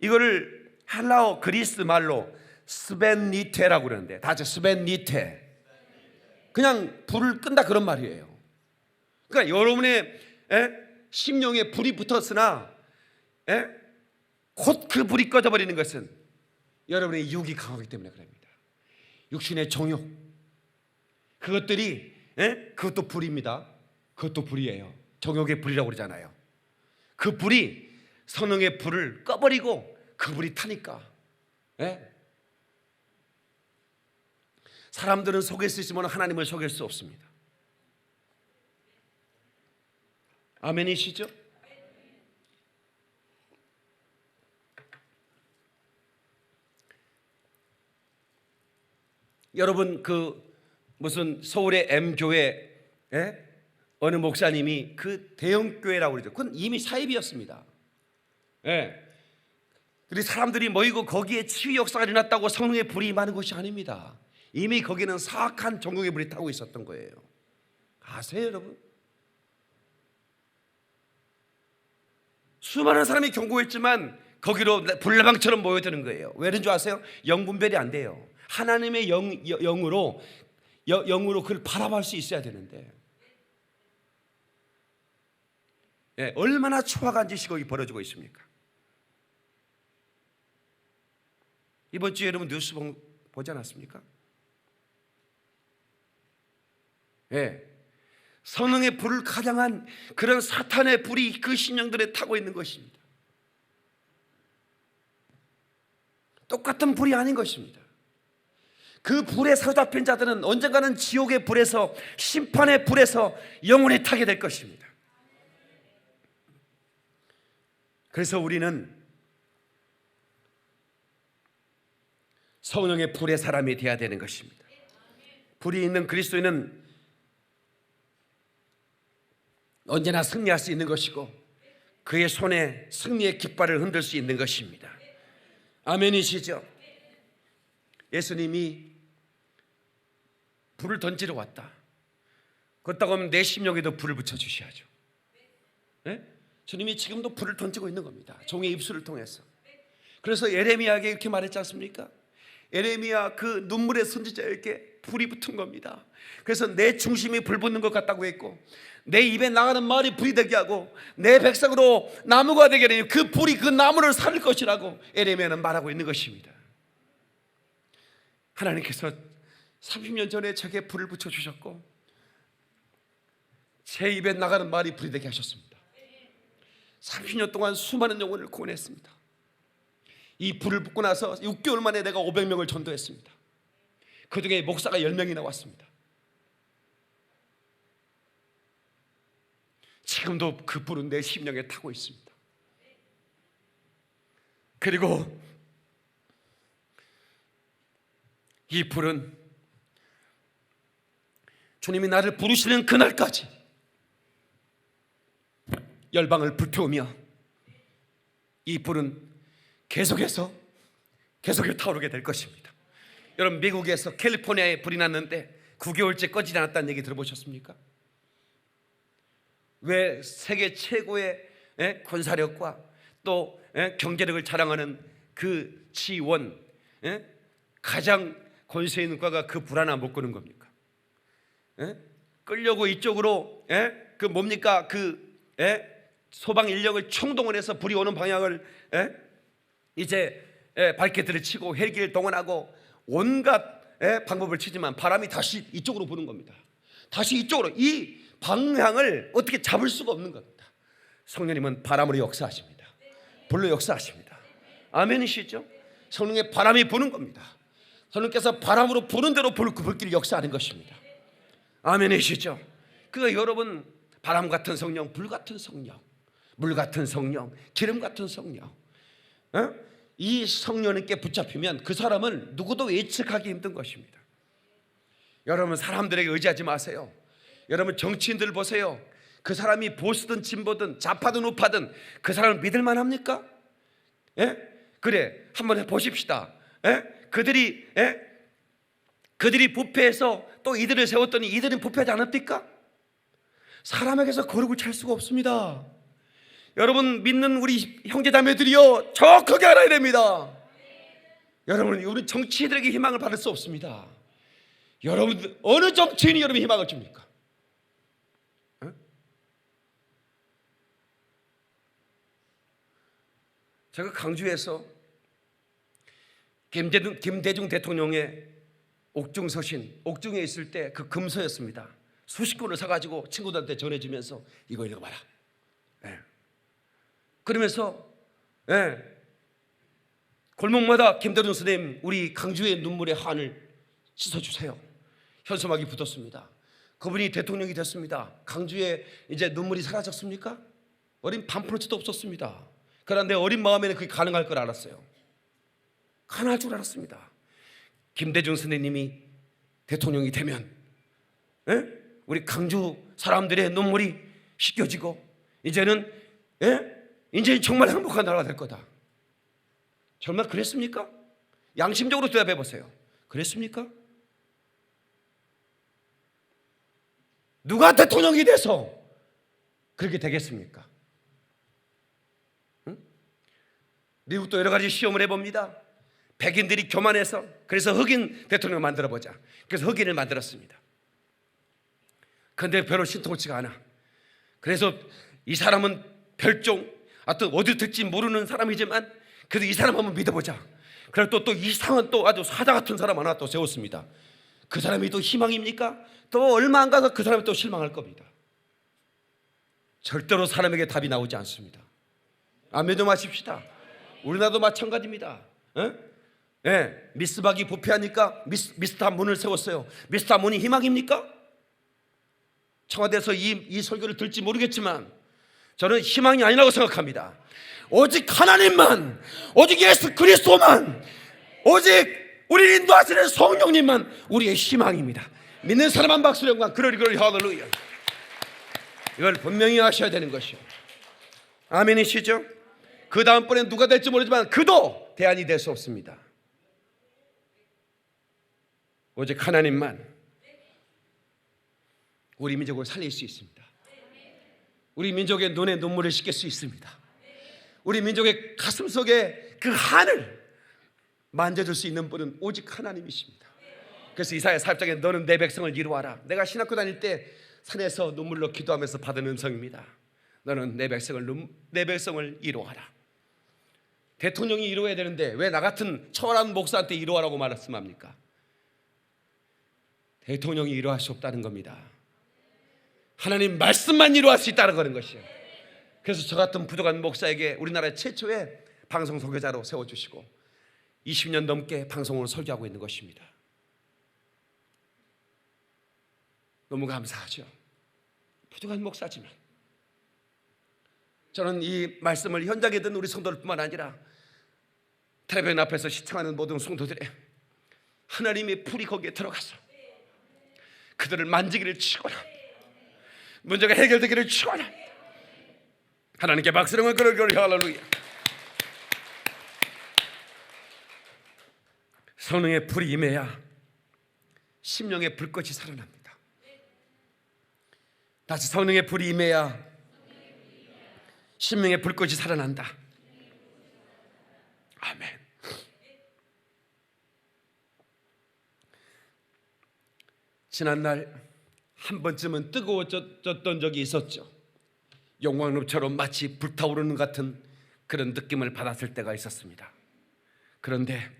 이거를 헬라어 그리스 말로 스벤니테라고 그러는데, 다시 스벤니테, 그냥 불을 끈다 그런 말이에요. 그러니까 여러분의 심령에 불이 붙었으나 곧 그 불이 꺼져버리는 것은 여러분의 육이 강하기 때문에 그럽니다. 육신의 정욕, 그것들이 그것도 불입니다. 그것도 불이에요. 정욕의 불이라고 그러잖아요. 그 불이 성령의 불을 꺼버리고 그 불이 타니까 사람들은 속일 수 있지만 하나님을 속일 수 없습니다. 아멘이시죠? 여러분 무슨 서울의 M교회 어느 목사님이 그 대형교회라고 그러죠. 그건 이미 사입이었습니다. 그리고 사람들이 모이고 거기에 치유 역사가 일어났다고 성령의 불이 임하는 것이 아닙니다. 이미 거기는 사악한 정욕의 불이 타고 있었던 거예요. 아세요 여러분? 수많은 사람이 경고했지만 거기로 불나방처럼 모여드는 거예요. 왜 그런 줄 아세요? 영분별이 안 돼요. 하나님의 영으로 그걸 바라볼 수 있어야 되는데 얼마나 추악한 짓이 거기 벌어지고 있습니까? 이번 주에 여러분 뉴스 보지 않았습니까? 성령의 불을 가장한 그런 사탄의 불이 그 신령들에 타고 있는 것입니다. 똑같은 불이 아닌 것입니다. 그 불에 사로잡힌 자들은 언젠가는 지옥의 불에서, 심판의 불에서 영원히 타게 될 것입니다. 그래서 우리는 성령의 불의 사람이 되어야 되는 것입니다. 불이 있는 그리스도인은 언제나 승리할 수 있는 것이고 그의 손에 승리의 깃발을 흔들 수 있는 것입니다. 아멘이시죠? 예수님이 불을 던지러 왔다. 그렇다고 하면 내 심령에도 불을 붙여주셔야죠. 네? 주님이 지금도 불을 던지고 있는 겁니다. 종의 입술을 통해서. 그래서 예레미야에게 이렇게 말했지 않습니까? 예레미야 그 눈물의 선지자에게 불이 붙은 겁니다. 그래서 내 중심이 불 붙는 것 같다고 했고, 내 입에 나가는 말이 불이 되게 하고 내 백성으로 나무가 되게 하니 그 불이 그 나무를 살릴 것이라고 예레미야는 말하고 있는 것입니다. 하나님께서 30년 전에 제게 불을 붙여주셨고 제 입에 나가는 말이 불이 되게 하셨습니다. 30년 동안 수많은 영혼을 구원했습니다. 이 불을 붙고 나서 6개월 만에 내가 500명을 전도했습니다. 그중에 목사가 10명이 나왔습니다. 지금도 그 불은 내 심령에 타고 있습니다. 그리고 이 불은 주님이 나를 부르시는 그날까지 열방을 불태우며 이 불은 계속해서 타오르게 될 것입니다. 여러분, 미국에서 캘리포니아에 불이 났는데 9개월째 꺼지지 않았다는 얘기 들어보셨습니까? 왜 세계 최고의 군사력과 또 경제력을 자랑하는 그 G1 가장 권세 있는 국가가 그 불 하나 못 끄는 겁니까? 끌려고 이쪽으로 그 뭡니까? 그 소방 인력을 총동원해서 불이 오는 방향을 이제 발키트를 치고 헬기를 동원하고 온갖 방법을 치지만 바람이 다시 이쪽으로 부는 겁니다. 다시 이쪽으로. 이 방향을 어떻게 잡을 수가 없는 겁니다. 성령님은 바람으로 역사하십니다. 불로 역사하십니다. 아멘이시죠? 성령의 바람이 부는 겁니다. 성령께서 바람으로 부는 대로 불길 역사하는 것입니다. 아멘이시죠? 그러니까 여러분, 바람 같은 성령, 불 같은 성령, 물 같은 성령, 기름 같은 성령, 이 성령님께 붙잡히면 그 사람은 누구도 예측하기 힘든 것입니다. 여러분, 사람들에게 의지하지 마세요. 여러분, 정치인들 보세요. 그 사람이 보수든 진보든 좌파든 우파든 그 사람을 믿을 만합니까? 그래, 한번 해보십시다. 그들이 부패해서 또 이들을 세웠더니 이들은 부패하지 않았습니까? 사람에게서 거룩을 찰 수가 없습니다. 여러분, 믿는 우리 형제자매들이요, 정확하게 알아야 됩니다. 여러분, 우리 정치인들에게 희망을 받을 수 없습니다. 여러분, 어느 정치인이 여러분 희망을 줍니까? 제가 강주에서 김대중 대통령의 옥중 서신, 옥중에 있을 때 그 금서였습니다. 수십 권을 사가지고 친구들한테 전해주면서 이거 읽어봐라. 그러면서 골목마다 김대중 선생님 우리 강주의 눈물의 한을 씻어주세요. 현수막이 붙었습니다. 그분이 대통령이 됐습니다. 강주에 이제 눈물이 사라졌습니까? 어린 반푼어치도 없었습니다. 그러나 내 어린 마음에는 그게 가능할 걸 알았어요. 가능할 줄 알았습니다. 김대중 선생님이 대통령이 되면 우리 강주 사람들의 눈물이 씻겨지고 이제는 정말 행복한 나라가 될 거다. 정말 그랬습니까? 양심적으로 대답해 보세요. 그랬습니까? 누가 대통령이 돼서 그렇게 되겠습니까? 미국도 여러 가지 시험을 해봅니다. 백인들이 교만해서 그래서 흑인 대통령을 만들어보자. 그래서 흑인을 만들었습니다. 그런데 별로 신통치가 않아. 그래서 이 사람은 별종, 하여튼 어디 될지 모르는 사람이지만 그래도 이 사람 한번 믿어보자. 그리고 또 이상한 또 아주 사자 같은 사람 하나 또 세웠습니다. 그 사람이 또 희망입니까? 또 얼마 안 가서 그 사람이 또 실망할 겁니다. 절대로 사람에게 답이 나오지 않습니다. 아멘 좀 하십시다. 우리나라도 마찬가지입니다. 미스박이 부패하니까 미스터 문을 세웠어요. 미스터 문이 희망입니까? 청와대에서 이 설교를 들지 모르겠지만 저는 희망이 아니라고 생각합니다. 오직 하나님만, 오직 예수 그리스도만, 오직 우리를 인도하시는 성령님만 우리의 희망입니다. 믿는 사람만 박수를 영광. 그러리 할렐루야. 이걸 분명히 하셔야 되는 것이요. 아멘이시죠? 그 다음번에 누가 될지 모르지만 그도 대안이 될 수 없습니다. 오직 하나님만 우리 민족을 살릴 수 있습니다. 우리 민족의 눈에 눈물을 씻길 수 있습니다. 우리 민족의 가슴 속에 그 한을 만져줄 수 있는 분은 오직 하나님이십니다. 그래서 이사야 4장에 너는 내 백성을 이루어라. 내가 신학교 다닐 때 산에서 눈물로 기도하면서 받은 음성입니다. 너는 내 백성을 이루어라. 대통령이 이루어야 되는데 왜 나 같은 초월한 목사한테 이루어라고 말씀합니까? 대통령이 이루어할 수 없다는 겁니다. 하나님 말씀만 이루어할 수 있다는 거는 것이에요. 그래서 저 같은 부족한 목사에게 우리나라 최초의 방송 설교자로 세워주시고 20년 넘게 방송으로 설교하고 있는 것입니다. 너무 감사하죠. 부족한 목사지만 저는 이 말씀을 현장에 있는 우리 성도들뿐만 아니라 텔레비전 앞에서 시청하는 모든 성도들의 하나님의 불이 거기에 들어가서 그들을 만지기를 축원합니다. 문제가 해결되기를 축원합니다. 하나님께 박수를 그러리 할렐루야. 성령의 불이 임해야 심령의 불꽃이 살아납니다. 다시 성령의 불이 임해야 심령의 불꽃이 살아난다. 아멘. 지난날 한 번쯤은 뜨거워졌던 적이 있었죠. 용광로처럼 마치 불타오르는 같은 그런 느낌을 받았을 때가 있었습니다. 그런데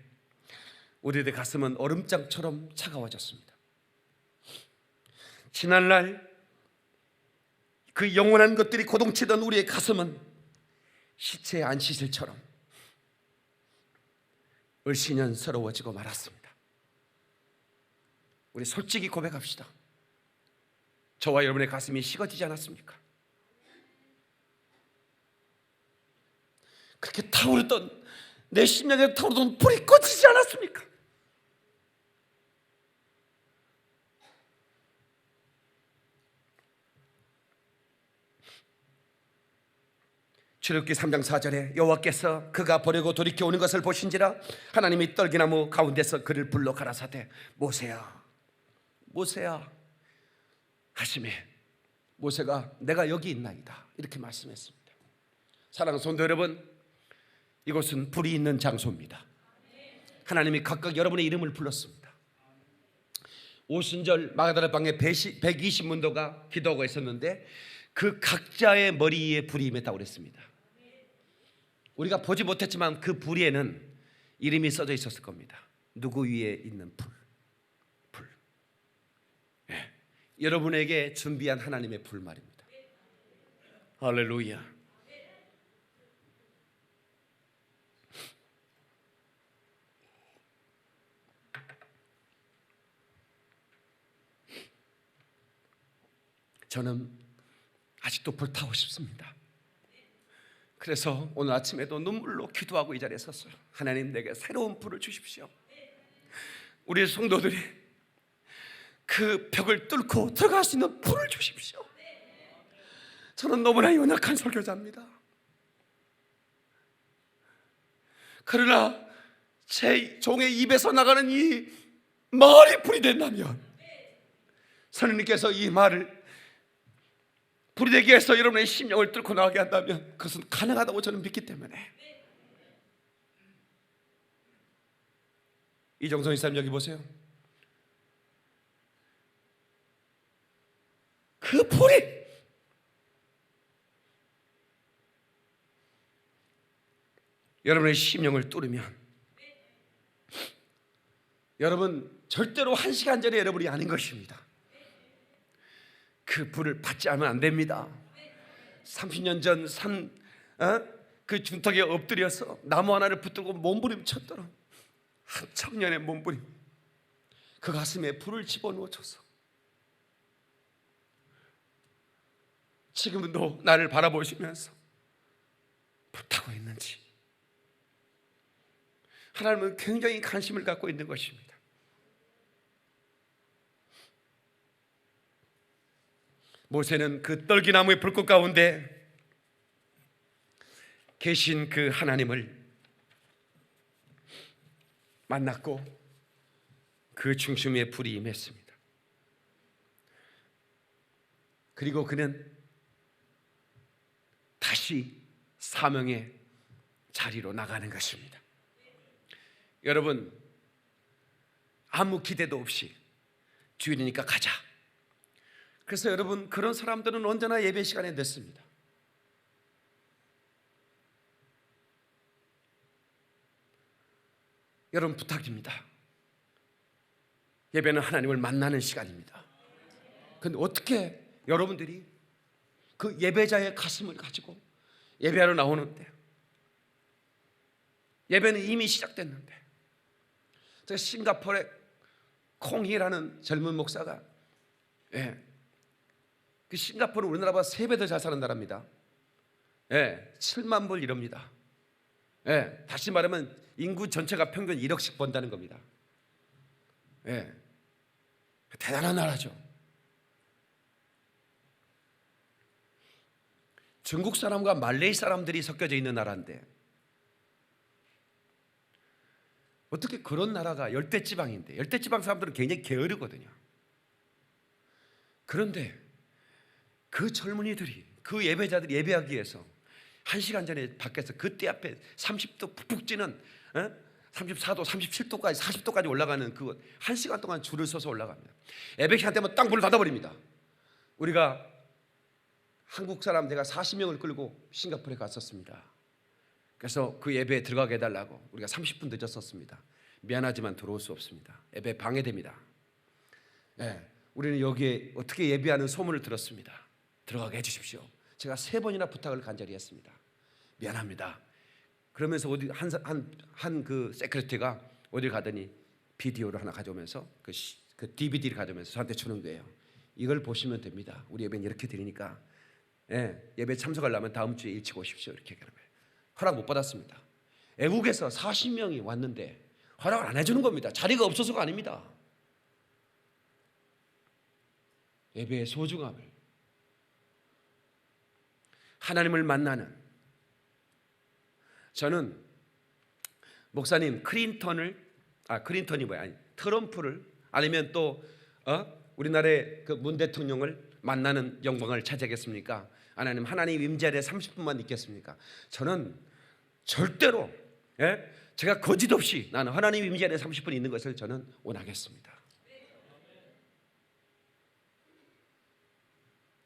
우리들의 가슴은 얼음장처럼 차가워졌습니다. 지난날 그 영원한 것들이 고동치던 우리의 가슴은 시체의 안시실처럼 을씨년스러워지고 말았습니다. 우리 솔직히 고백합시다. 저와 여러분의 가슴이 식어지지 않았습니까? 그렇게 타오르던 내 심령에 타오르던 불이 꺼지지 않았습니까? 출애굽기 3장 4절에 여호와께서 그가 보려고 돌이켜 오는 것을 보신지라 하나님이 떨기나무 가운데서 그를 불러 가라사대 모세야 모세야 하시매 모세가 내가 여기 있나이다 이렇게 말씀했습니다. 사랑하는 성도 여러분, 이곳은 불이 있는 장소입니다. 하나님이 각각 여러분의 이름을 불렀습니다. 오순절 마가다라 방에 120문도가 기도하고 있었는데 그 각자의 머리 위에 불이 임했다고 그랬습니다. 우리가 보지 못했지만 그 불 위에는 이름이 써져 있었을 겁니다. 누구 위에 있는 불. 네. 여러분에게 준비한 하나님의 불 말입니다. 할렐루야. 저는 아직도 불타고 싶습니다. 그래서 오늘 아침에도 눈물로 기도하고 이 자리에 섰어요. 하나님, 내게 새로운 불을 주십시오. 우리 성도들이 그 벽을 뚫고 들어갈 수 있는 불을 주십시오. 저는 너무나 연약한 설교자입니다. 그러나 제 종의 입에서 나가는 이 말이 불이 된다면, 선생님께서 이 말을 불이 되게 해서 여러분의 심령을 뚫고 나가게 한다면 그것은 가능하다고 저는 믿기 때문에. 이정성 이사님 여기 보세요. 그 불이 여러분의 심령을 뚫으면 여러분 절대로 1시간 전에 여러분이 아닌 것입니다. 그 불을 받지 않으면 안 됩니다. 30년 전 그 중턱에 엎드려서 나무 하나를 붙들고 몸부림쳤더라. 한 청년의 몸부림, 그 가슴에 불을 집어넣어줘서 지금도 나를 바라보시면서 불타고 있는지 하나님은 굉장히 관심을 갖고 있는 것입니다. 모세는 그 떨기나무의 불꽃 가운데 계신 그 하나님을 만났고 그 중심에 불이 임했습니다. 그리고 그는 다시 사명의 자리로 나가는 것입니다. 여러분, 아무 기대도 없이 주일이니까 가자. 그래서 여러분, 그런 사람들은 언제나 예배 시간에 늦습니다. 여러분, 부탁입니다. 예배는 하나님을 만나는 시간입니다. 그런데 어떻게 여러분들이 그 예배자의 가슴을 가지고 예배하러 나오는데, 예배는 이미 시작됐는데, 제가 싱가포르의 콩희라는 젊은 목사가, 그 싱가포르는 우리나라보다 3배 더 잘 사는 나라입니다. 7만 불 이럽니다. 다시 말하면 인구 전체가 평균 1억씩 번다는 겁니다. 대단한 나라죠. 중국 사람과 말레이 사람들이 섞여져 있는 나라인데 어떻게 그런 나라가 열대지방인데, 열대지방 사람들은 굉장히 게으르거든요. 그런데 그 젊은이들이, 그 예배자들이 예배하기 위해서 1시간 전에 밖에서 그때 앞에 30도 푹푹 찌는 34도, 37도까지 40도까지 올라가는 그 1시간 동안 줄을 서서 올라갑니다. 예배 시간 되면 땅 불을 닫아버립니다. 우리가 한국 사람 내가 40명을 끌고 싱가포르에 갔었습니다. 그래서 그 예배에 들어가게 해달라고 우리가 30분 늦었었습니다. 미안하지만 들어올 수 없습니다. 예배 방해됩니다. 우리는 여기에 어떻게 예배하는 소문을 들었습니다. 들어가게 해주십시오. 제가 3번이나 부탁을 간절히 했습니다. 미안합니다. 그러면서 어디 한 그 세크리티가 어디 가더니 비디오를 하나 가져오면서 그 DVD를 가져오면서 저한테 주는 거예요. 이걸 보시면 됩니다. 우리 예배는 이렇게 드리니까 예배 참석하려면 다음 주에 일찍 오십시오. 이렇게 얘기하는 거예요. 허락 못 받았습니다. 애국에서 40명이 왔는데 허락을 안 해주는 겁니다. 자리가 없어서가 아닙니다. 예배의 소중함을, 하나님을 만나는, 저는 목사님 트럼프를 아니면 또 우리나라의 그 문 대통령을 만나는 영광을 차지하겠습니까? 하나님 임재에 30분만 있겠습니까? 저는 절대로 제가 거짓 없이 나는 하나님 임재에 30분 있는 것을 저는 원하겠습니다.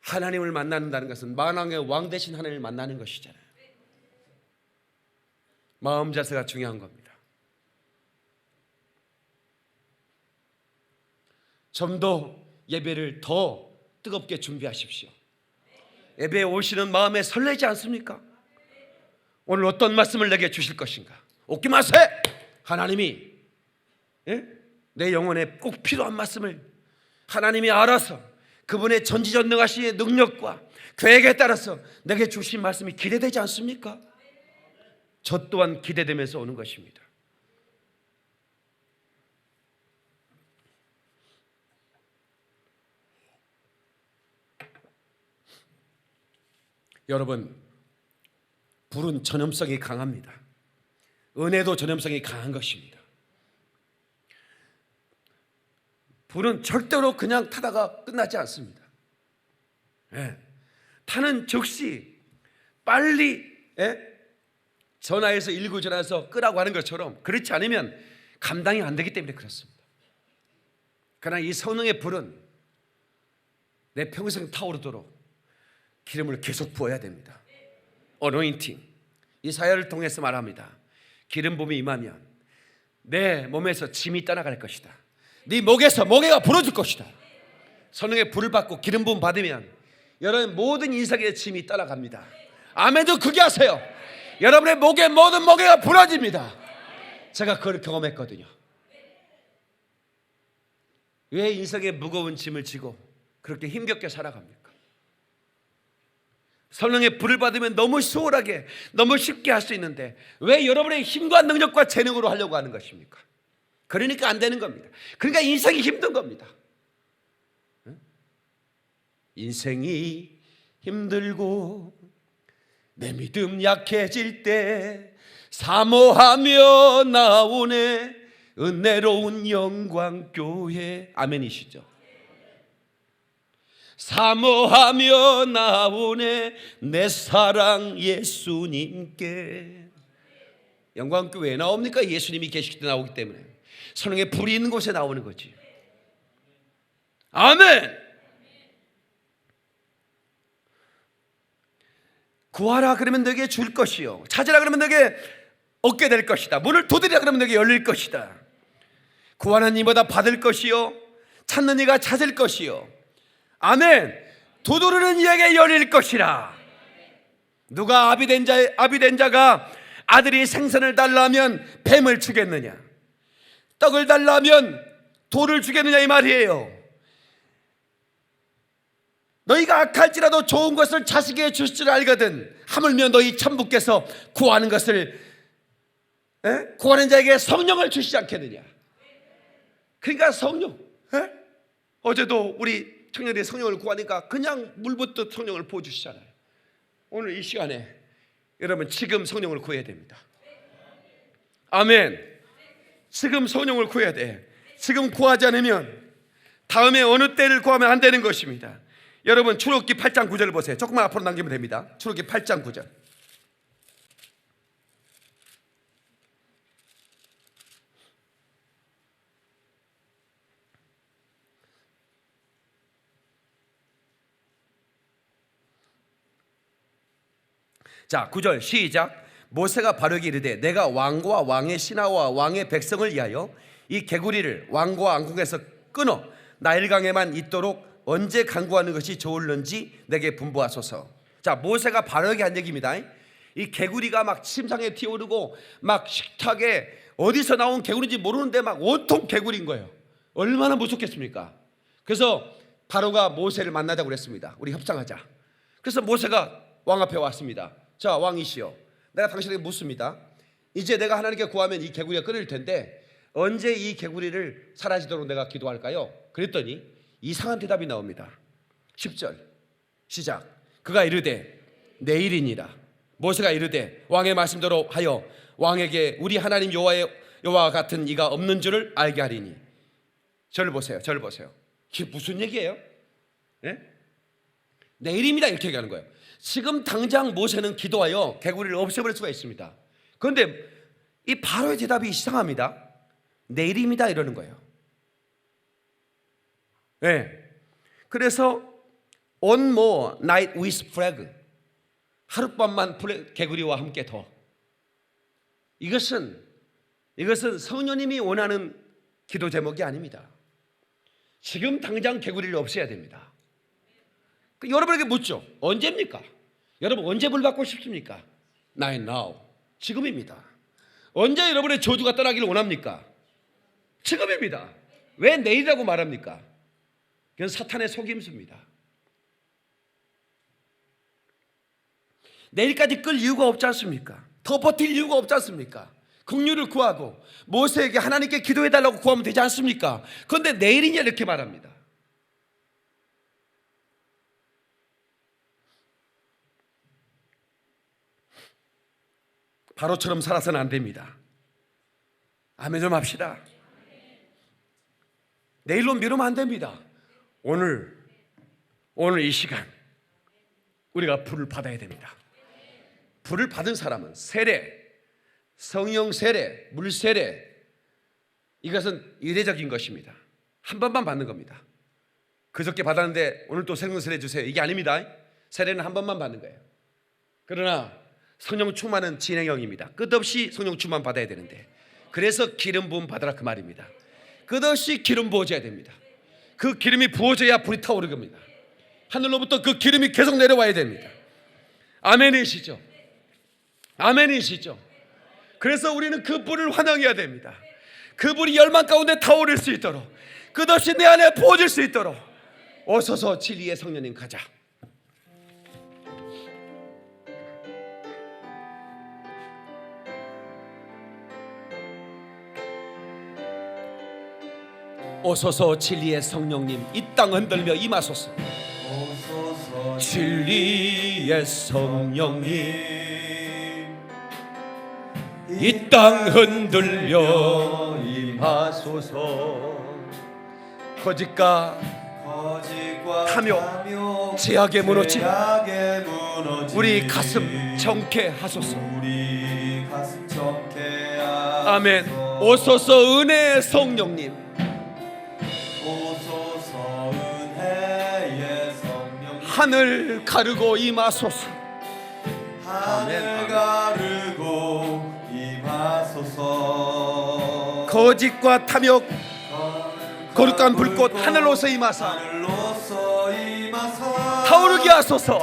하나님을 만난다는 것은 만왕의 왕 되신 하나님을 만나는 것이잖아요. 마음 자세가 중요한 겁니다. 좀 더 예배를 더 뜨겁게 준비하십시오. 예배에 오시는 마음에 설레지 않습니까? 오늘 어떤 말씀을 내게 주실 것인가? 오키마세! 하나님이 내 영혼에 꼭 필요한 말씀을 하나님이 알아서 그분의 전지전능하신 능력과 계획에 따라서 내게 주신 말씀이 기대되지 않습니까? 저 또한 기대되면서 오는 것입니다. 여러분, 불은 전염성이 강합니다. 은혜도 전염성이 강한 것입니다. 불은 절대로 그냥 타다가 끝나지 않습니다. 타는 즉시 빨리 전화해서 119 전화해서 끄라고 하는 것처럼, 그렇지 않으면 감당이 안 되기 때문에 그렇습니다. 그러나 이 성령의 불은 내 평생 타오르도록 기름을 계속 부어야 됩니다. 어노인팅, 이 사역을 통해서 말합니다. 기름 부음이 임하면 내 몸에서 짐이 떠나갈 것이다. 네 목에서 멍에가 불어줄 것이다. 성령의 불을 받고 기름 부음 받으면 여러분 모든 인생의 짐이 떠나갑니다. 아멘도 크게 하세요. 여러분의 목에 모든 멍에가 불어집니다. 제가 그걸 경험했거든요. 왜 인생의 무거운 짐을 지고 그렇게 힘겹게 살아갑니까? 성령의 불을 받으면 너무 수월하게, 너무 쉽게 할 수 있는데 왜 여러분의 힘과 능력과 재능으로 하려고 하는 것입니까? 그러니까 안 되는 겁니다. 그러니까 인생이 힘든 겁니다. 인생이 힘들고 내 믿음 약해질 때 사모하며 나오네 은혜로운 영광교회. 아멘이시죠? 사모하며 나오네 내 사랑 예수님께. 영광교회에 나옵니까? 예수님이 계시기 때 나오기 때문에. 성령의 불이 있는 곳에 나오는 거지. 아멘. 구하라 그러면 너에게 줄 것이요, 찾으라 그러면 너에게 얻게 될 것이다. 문을 두드리라 그러면 너에게 열릴 것이다. 구하는 이보다 받을 것이요, 찾는 이가 찾을 것이요. 아멘. 두드리는 이에게 열릴 것이라. 누가 아비된 자가 아들이 생선을 달라면 뱀을 주겠느냐, 떡을 달라면 돌을 주겠느냐 이 말이에요. 너희가 악할지라도 좋은 것을 자식에게 줄 줄 알거든 하물며 너희 천부께서 구하는 것을 구하는 자에게 성령을 주시지 않겠느냐. 그러니까 성령. 어제도 우리 청년들이 성령을 구하니까 그냥 물붓듯 성령을 부어주시잖아요. 오늘 이 시간에 여러분 지금 성령을 구해야 됩니다. 아멘. 지금 성령을 구해야 돼. 지금 구하지 않으면 다음에 어느 때를 구하면 안 되는 것입니다. 여러분 출애굽기 8장 9절을 보세요. 조금만 앞으로 남기면 됩니다. 출애굽기 8장 9절. 자, 9절 시작. 모세가 바로에게 이르되 내가 왕과 왕의 신하와 왕의 백성을 위하여 이 개구리를 왕과 왕궁에서 끊어 나일강에만 있도록 언제 간구하는 것이 좋을는지 내게 분부하소서. 자, 모세가 바로에게 한 얘기입니다. 이 개구리가 막 침상에 튀어오르고 막 식탁에 어디서 나온 개구리인지 모르는데 막 온통 개구리인 거예요. 얼마나 무섭겠습니까? 그래서 바로가 모세를 만나자고 그랬습니다. 우리 협상하자. 그래서 모세가 왕 앞에 왔습니다. 자, 왕이시여, 내가 당신에게 묻습니다. 이제 내가 하나님께 구하면 이 개구리가 끊을 텐데 언제 이 개구리를 사라지도록 내가 기도할까요? 그랬더니 이상한 대답이 나옵니다. 10절 시작. 그가 이르되 내일이니라. 모세가 이르되 왕의 말씀대로 하여 왕에게 우리 하나님 여호와 같은 이가 없는 줄을 알게 하리니. 저를 보세요. 저를 보세요. 이게 무슨 얘기예요? 네? 내일입니다 이렇게 얘기하는 거예요. 지금 당장 모세는 기도하여 개구리를 없애버릴 수가 있습니다. 그런데 이 바로의 대답이 이상합니다. 내일입니다 이러는 거예요. 네. 그래서 one more night with plague, 하룻밤만 개구리와 함께 더. 이것은 성령님이 원하는 기도 제목이 아닙니다. 지금 당장 개구리를 없애야 됩니다. 여러분에게 묻죠. 언제입니까? 여러분 언제 불 받고 싶습니까? Right now. 지금입니다. 언제 여러분의 저주가 떠나기를 원합니까? 지금입니다. 왜 내일이라고 말합니까? 그건 사탄의 속임수입니다. 내일까지 끌 이유가 없지 않습니까? 더 버틸 이유가 없지 않습니까? 긍휼을 구하고 모세에게 하나님께 기도해달라고 구하면 되지 않습니까? 그런데 내일이냐 이렇게 말합니다. 바로처럼 살아서는 안 됩니다. 아멘 좀 합시다. 내일로 미루면 안 됩니다. 오늘 이 시간 우리가 불을 받아야 됩니다. 불을 받은 사람은 세례, 성령 세례, 물 세례, 이것은 이례적인 것입니다. 한 번만 받는 겁니다. 그저께 받았는데 오늘 또 성령 세례 주세요, 이게 아닙니다. 세례는 한 번만 받는 거예요. 그러나 성령 충만은 진행형입니다. 끝없이 성령 충만 받아야 되는데, 그래서 기름 부음 받으라 그 말입니다. 끝없이 기름 부어줘야 됩니다. 그 기름이 부어져야 불이 타오르게 합니다. 하늘로부터 그 기름이 계속 내려와야 됩니다. 아멘이시죠? 아멘이시죠? 그래서 우리는 그 불을 환영해야 됩니다. 그 불이 열망 가운데 타오를 수 있도록, 끝없이 내 안에 부어질 수 있도록 오소서 진리의 성령님 가자. 오소서 진리의 성령님, 이 땅 흔들며 임하소서. 진리의 성령님, 이 땅 흔들며 임하소서. 거짓과 탐욕, 제약에 무너진 우리 가슴 정케 하소서. 아멘. 오소서 은혜의 성령님, 하늘 가르고 임하소서. 하늘 가르고 임하소서. 거짓과 탐욕, 거룩한 불꽃 하늘로서 임하사 타오르게 하소서.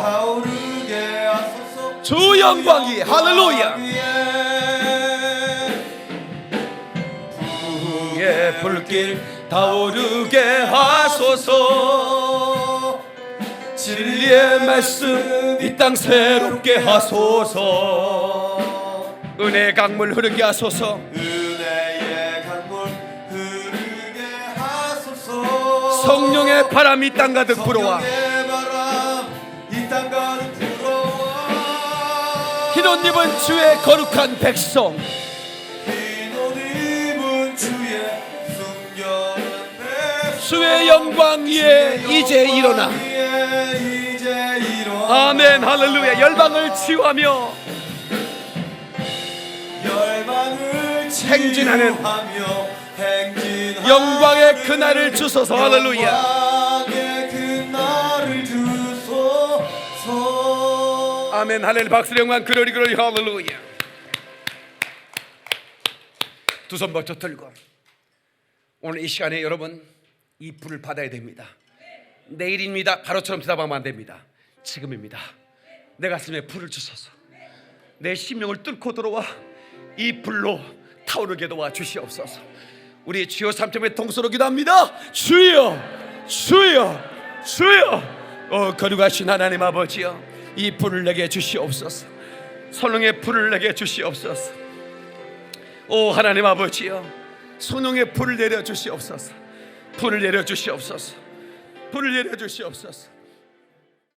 주 영광이 할렐루야. 부의 불길 타오르게 하소서. 진리의 말씀 이 땅 새롭게 하소서. 은혜의 강물 흐르게 하소서. 은혜의 강물 흐르게 하소서. 성령의 바람 이 땅 가득 불어와. 흰 옷 입은 주의 거룩한 백성, 주의 영광 위에 이제 일어나. 아멘 할렐루야. 열방을 치유하며 행진하는 영광의 그날을 주소서. 할렐루야. 아멘 할렐루야. 박수로 영광 그러리 그러리 할렐루야. 두 손 벌쳐 들고 오늘 이 시간에 여러분 이 불을 받아야 됩니다. 내일입니다. 바로처럼 대답하면 안 됩니다. 지금입니다. 내 가슴에 불을 주소서. 내 심령을 뚫고 들어와 이 불로 타오르게 도와 주시옵소서. 우리 주여 삼점의 동서로 기도합니다. 주여 주여 주여. 거룩하신 하나님 아버지여, 이 불을 내게 주시옵소서. 성령의 불을 내게 주시옵소서. 오 하나님 아버지여, 성령의 불을 내려 주시옵소서. 불을 내려 주시옵소서. 불을 내려 주시옵소서.